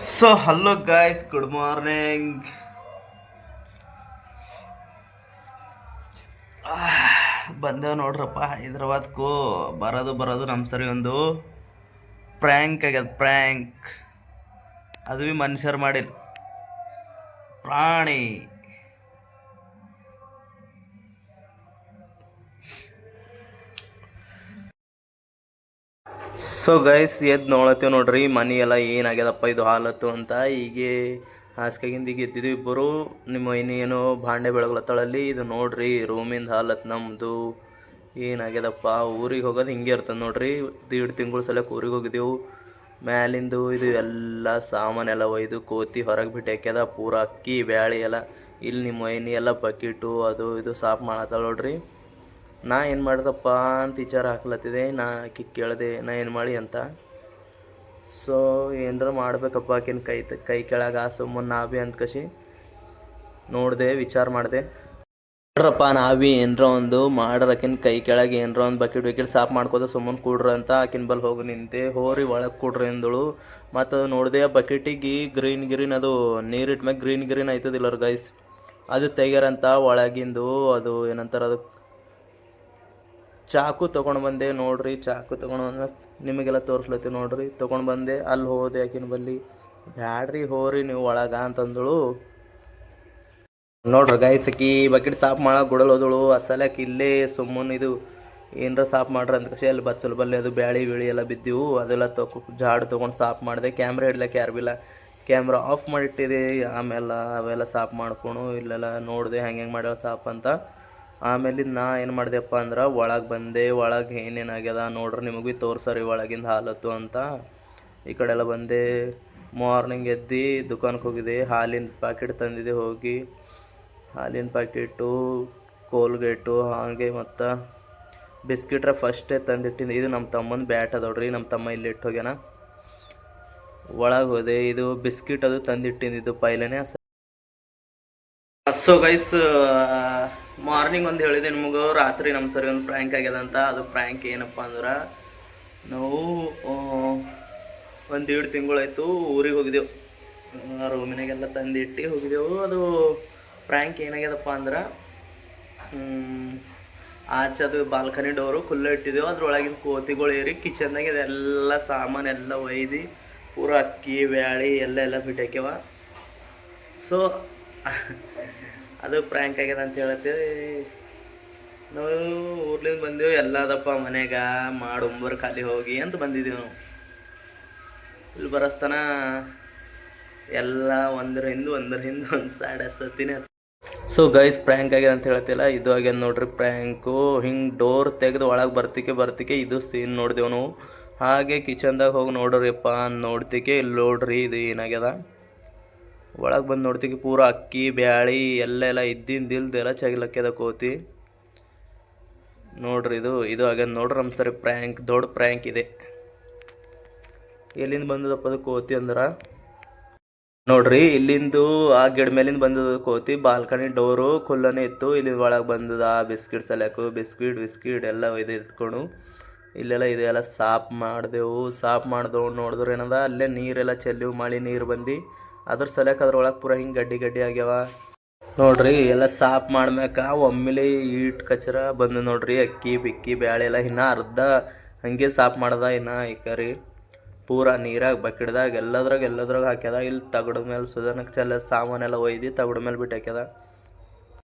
So hello guys, good morning. ಬಂದೇವು ನೋಡ್ರಪ್ಪ ಹೈದ್ರಾಬಾದ್ಗೂ. ಬರೋದು ನಮ್ಮ ಸರಿ ಒಂದು ಪ್ರ್ಯಾಂಕ್ ಆಗ್ಯದ. ಪ್ರ್ಯಾಂಕ್ ಅದು ಭೀ ಮನುಷ್ಯರು ಮಾಡಿಲ್ಲ, ಪ್ರಾಣಿ. ಸೊ ಗೈಸ್, ಎದ್ದು ನೋಡತ್ತೀವಿ ನೋಡ್ರಿ ಮನಿ ಎಲ್ಲ ಏನಾಗ್ಯದಪ್ಪ ಇದು ಹಾಲತ್ತು ಅಂತ. ಹೀಗೆ ಹಾಸಿಗೆಗಿಂದ ಈಗ ಎದ್ದಿದ್ವಿ ಇಬ್ಬರು. ನಿಮ್ಮ ಏನೋ ಭಾಂಡೆ ಬೆಳಗ್ಲತ್ತಳಲ್ಲಿ. ಇದು ನೋಡ್ರಿ ರೂಮಿಂದ ಹಾಲತ್ ನಮ್ಮದು ಏನಾಗ್ಯದಪ್ಪ. ಊರಿಗೆ ಹೋಗೋದು ಹಿಂಗೆ ಇರ್ತದೆ ನೋಡ್ರಿ. 1.5 ತಿಂಗಳು ಸಲಕ್ಕೆ ಊರಿಗೆ ಹೋಗಿದ್ದೆವು. ಮ್ಯಾಲಿಂದು ಇದು ಎಲ್ಲ ಸಾಮಾನೆಲ್ಲ ಒಯ್ದು ಕೋತಿ ಹೊರಗೆ ಬಿಟ್ಟು ಹಾಕ್ಯದ. ಪೂರ ಅಕ್ಕಿ ಬ್ಯಾಳಿ ಎಲ್ಲ. ಇಲ್ಲಿ ನಿಮ್ಮ ವೈನಿ ಎಲ್ಲ ಬಕೆಟು ಅದು ಇದು ಸಾಫ್ ಮಾಡತ್ತಾಳ ನೋಡ್ರಿ. ನಾ ಏನು ಮಾಡ್ದಪ್ಪ ಅಂತ ವಿಚಾರ ಹಾಕ್ಲತ್ತಿದೆ. ನಾ ಆಕಿ ಕೇಳಿದೆ ನಾ ಏನು ಮಾಡಿ ಅಂತ. ಸೊ ಏನರ ಮಾಡ್ಬೇಕಪ್ಪ ಆಕಿನ ಕೈ ಕೆಳಗೆ ಸುಮ್ಮನೆ ನಾ ಭೀ ಅಂತ ಕಸಿ ನೋಡಿದೆ, ವಿಚಾರ ಮಾಡಿದೆ. ನೋಡ್ರಪ್ಪ ನಾ ಭೀ ಏನರ ಒಂದು ಮಾಡ್ರ ಆಕಿನ ಕೈ ಕೆಳಗೆ ಏನರ ಒಂದು ಬಕೆಟ್ ಸಾಫ್ ಮಾಡ್ಕೋದ ಸುಮ್ಮನೆ ಕೂಡ್ರ ಅಂತ ಆಕಿನ ಬಲ್ ಹೋಗಿ ನಿಂತೆ. ಹೋರಿ ಒಳಗೆ ಕೂಡ್ರಿ ಅಂದಳು. ಮತ್ತು ನೋಡಿದೆ ಆ ಬಕೆಟಿಗೆ ಗ್ರೀನ್ ಅದು ನೀರಿಟ್ಟ ಮ್ಯಾಗ ಗ್ರೀನ್ ಆಯ್ತದಿಲ್ಲರ ಗೈಸ್, ಅದು ತೆಗ್ಯಾರಂತ ಒಳಗಿಂದು. ಅದು ಏನಂತಾರೆ, ಅದು ಚಾಕು ತೊಗೊಂಡು ಬಂದೆ ನೋಡ್ರಿ. ಚಾಕು ತೊಗೊಂಡು ಬಂದ್ಮೇಲೆ ನಿಮಗೆಲ್ಲ ತೋರಿಸ್ಲತ್ತೀವಿ ನೋಡ್ರಿ. ತೊಗೊಂಡು ಬಂದೆ, ಅಲ್ಲಿ ಹೋದೆ ಆಕಿನ ಬಲ್ಲಿ. ಬ್ಯಾಡ್ರಿ ಹೋರಿ ನೀವು ಒಳಗೆ ಅಂತಂದಳು ನೋಡ್ರಿ ಗೈಸ್. ಆಕಿ ಬಕೆಟ್ ಸಾಫ್ ಮಾಡಕ್ಕೆ ಗುಡಲ್ ಹೋದಳು. ಅಸಲಕ್ಕೆ ಇಲ್ಲೇ ಸುಮ್ಮನೆ ಇದು ಏನರ ಸಾಫ್ ಮಾಡ್ರಿ ಅಂತ ಕಸಿ ಅಲ್ಲಿ ಬಚ್ಚಲು ಬಲ್ಲಿ ಅದು ಬ್ಯಾಳಿ ಎಲ್ಲ ಬಿದ್ದೆವು. ಅದೆಲ್ಲ ಜಾಡು ತೊಗೊಂಡು ಸಾಫ್ ಮಾಡಿದೆ. ಕ್ಯಾಮ್ರಾ ಹಿಡ್ಲಕ್ಕೆ ಯಾರು ಬಿಲ್ಲ, ಕ್ಯಾಮ್ರಾ ಆಫ್ ಮಾಡಿಟ್ಟಿದೆ. ಆಮೇಲೆ ಅವೆಲ್ಲ ಸಾಫ್ ಮಾಡ್ಕೊಂಡು ಇಲ್ಲೆಲ್ಲ ನೋಡಿದೆ ಹೆಂಗೆ ಮಾಡ್ಯಾಳ ಸಾಫ್ ಅಂತ. ಆಮೇಲೆ ನಾ ಏನು ಮಾಡಿದೆಪ್ಪ ಅಂದ್ರೆ ಒಳಗೆ ಬಂದೆ. ಒಳಗೆ ಏನೇನಾಗ್ಯದ ನೋಡ್ರಿ, ನಿಮಗೆ ಭೀ ತೋರ್ಸರಿ ಒಳಗಿಂದ ಹಾಲತ್ತು ಅಂತ. ಈ ಕಡೆ ಎಲ್ಲ ಬಂದೆ. ಮಾರ್ನಿಂಗ್ ಎದ್ದು ದುಕಾನ್ಗೆ ಹೋಗಿದೆ. ಹಾಲಿನ ಪ್ಯಾಕೆಟ್ ತಂದಿದೆ. ಹೋಗಿ ಹಾಲಿನ ಪ್ಯಾಕೆಟು, ಕೋಲ್ಗೇಟು, ಹಾಗೆ ಮತ್ತು ಬಿಸ್ಕಿಟ್ರ ಫಸ್ಟೇ ತಂದಿಟ್ಟಿದ್ದೆ. ಇದು ನಮ್ಮ ತಮ್ಮನ ಬ್ಯಾಟ್ ಅದೋಡ್ರಿ, ನಮ್ಮ ತಮ್ಮ ಇಲ್ಲಿ ಇಟ್ಟು ಹೋಗ್ಯಾನ. ಒಳಗೆ ಹೋದೆ. ಇದು ಬಿಸ್ಕಿಟ್ ಅದು ತಂದಿಟ್ಟಿದ್ದು ಪೈಲನೇ. ಸೊ ಗೈಸ್, ಮಾರ್ನಿಂಗ್ ಒಂದು ಹೇಳಿದೆ ನಿಮಗೂ, ರಾತ್ರಿ ನಮ್ಮ ಸರಿ ಒಂದು ಪ್ರ್ಯಾಂಕ್ ಆಗ್ಯದ ಅಂತ. ಅದು ಪ್ರ್ಯಾಂಕ್ ಏನಪ್ಪ ಅಂದ್ರೆ, ನಾವು 1.5 ತಿಂಗಳಾಯ್ತು ಊರಿಗೆ ಹೋಗಿದ್ದೆವು. ರೂಮಿನಾಗೆಲ್ಲ ತಂದಿಟ್ಟು ಹೋಗಿದ್ದೆವು. ಅದು ಪ್ರ್ಯಾಂಕ್ ಏನಾಗ್ಯದಪ್ಪ ಅಂದ್ರೆ, ಆಚದು ಬಾಲ್ಕನಿ ಡೋರು ಖುಲ್ಲ ಇಟ್ಟಿದ್ದೆವು. ಅದ್ರೊಳಗಿನ ಕೋತಿಗಳು ಏರಿ ಕಿಚನ್ನಾಗ ಇದೆಲ್ಲ ಸಾಮಾನೆಲ್ಲ ಒಯ್ದು ಪೂರ ಅಕ್ಕಿ ಬ್ಯಾಳಿ ಎಲ್ಲ ಬಿಟ್ಟಾಕ್ಯವ. ಸೊ ಅದು ಪ್ರ್ಯಾಂಕ್ ಆಗ್ಯದ ಅಂತ ಹೇಳತ್ತೀವಿ. ನಾವು ಊರ್ಲಿಂದ ಬಂದೆವು. ಎಲ್ಲ ಅದಪ್ಪ ಮನೆಗೆ ಮಾಡುಂಬರು ಖಾಲಿ ಹೋಗಿ ಅಂತ ಬಂದಿದ್ದೀವಿ ನಾವು. ಇಲ್ಲಿ ಬರಸ್ತಾನ ಎಲ್ಲ ಒಂದ್ರ ಹಿಂದೆ ಒಂದು ಸೈಡ್ ಸತ್ತಿನೇ. ಸೊ ಗೈಸ್, ಪ್ರ್ಯಾಂಕ್ ಆಗ್ಯದ ಅಂತ ಹೇಳ್ತಿಲ್ಲ, ಇದು ಆಗ್ಯದ ನೋಡ್ರಿ ಪ್ರ್ಯಾಂಕು. ಹಿಂಗೆ ಡೋರ್ ತೆಗೆದು ಒಳಗೆ ಬರ್ತಿಕೆ ಇದು ಸೀನ್ ನೋಡಿದೆವು ನಾವು. ಹಾಗೆ ಕಿಚನ್ದಾಗ ಹೋಗಿ ನೋಡ್ರಿಪ್ಪ ಅಂತ ನೋಡ್ತಿಕೆ ಇಲ್ಲಿ ನೋಡ್ರಿ ಇದು ಏನಾಗ್ಯದ. ಒಳಗೆ ಬಂದು ನೋಡ್ತಿಗೆ ಪೂರ ಅಕ್ಕಿ ಬ್ಯಾಳಿ ಎಲ್ಲ ಇದ್ದಿಲ್ದೆಲ್ಲ ಚಗಿಲಕ್ಕ್ಯದ ಕೋತಿ ನೋಡ್ರಿ. ಇದು ಆಗ್ಯದ ನೋಡ್ರಿ ನಮ್ಮ ಸರಿ ಪ್ರ್ಯಾಂಕ್. ದೊಡ್ಡ ಪ್ರ್ಯಾಂಕ್ ಇದೆ. ಎಲ್ಲಿಂದ ಬಂದದಪ್ಪ ಅದು ಕೋತಿ ಅಂದ್ರೆ ನೋಡ್ರಿ, ಇಲ್ಲಿಂದು ಆ ಗಿಡ ಮೇಲಿಂದ ಬಂದದ ಕೋತಿ. ಬಾಲ್ಕನಿ ಡೋರು ಖುಲ್ಲನೇ ಇತ್ತು. ಇಲ್ಲಿಂದ ಒಳಗೆ ಬಂದದ ಆ ಬಿಸ್ಕಿಟ್ ಸಲ್ಯಾಕು. ಬಿಸ್ಕಿಟ್ ಎಲ್ಲ ಇದು ಇಟ್ಕೊಂಡು ಇಲ್ಲೆಲ್ಲ ಇದೆಲ್ಲ ಸಾಫ್ ಮಾಡಿದೆವು. ಸಾಫ್ ಮಾಡಿದೆವು. ನೋಡಿದ್ರೆ ಏನದ, ಅಲ್ಲೇ ನೀರೆಲ್ಲ ಚೆಲ್ಲಿವು, ಮಳೆ ನೀರು ಬಂದು ಅದ್ರ ಸಲಕ್ಕೆ ಅದ್ರೊಳಗೆ ಪೂರ ಹಿಂಗೆ ಗಡ್ಡಿ ಆಗ್ಯಾವ ನೋಡ್ರಿ. ಎಲ್ಲ ಸಾಫ್ ಮಾಡ್ಮ್ಯಾಕ ಒಮ್ಮೆಲೆ ಈಟ್ ಕಚರ ಬಂದು ನೋಡ್ರಿ. ಅಕ್ಕಿ ಬಿಕ್ಕಿ ಬ್ಯಾಳೆ ಎಲ್ಲ ಇನ್ನೂ ಅರ್ಧ ಹಂಗೆ ಸಾಫ್ ಮಾಡ್ದ. ಇನ್ನು ಈಕರಿ ಪೂರ ನೀರಾಗ ಬಕೆಟ್ದಾಗ ಎಲ್ಲದ್ರಾಗ ಹಾಕ್ಯದ. ಇಲ್ಲಿ ತಗಡ ಮೇಲೆ ಸುಧಾನಕ್ಕೆ ಸಾಮಾನೆಲ್ಲ ಒಯ್ದು ತಗಡ ಮೇಲೆ ಬಿಟ್ಟು ಹಾಕ್ಯದ.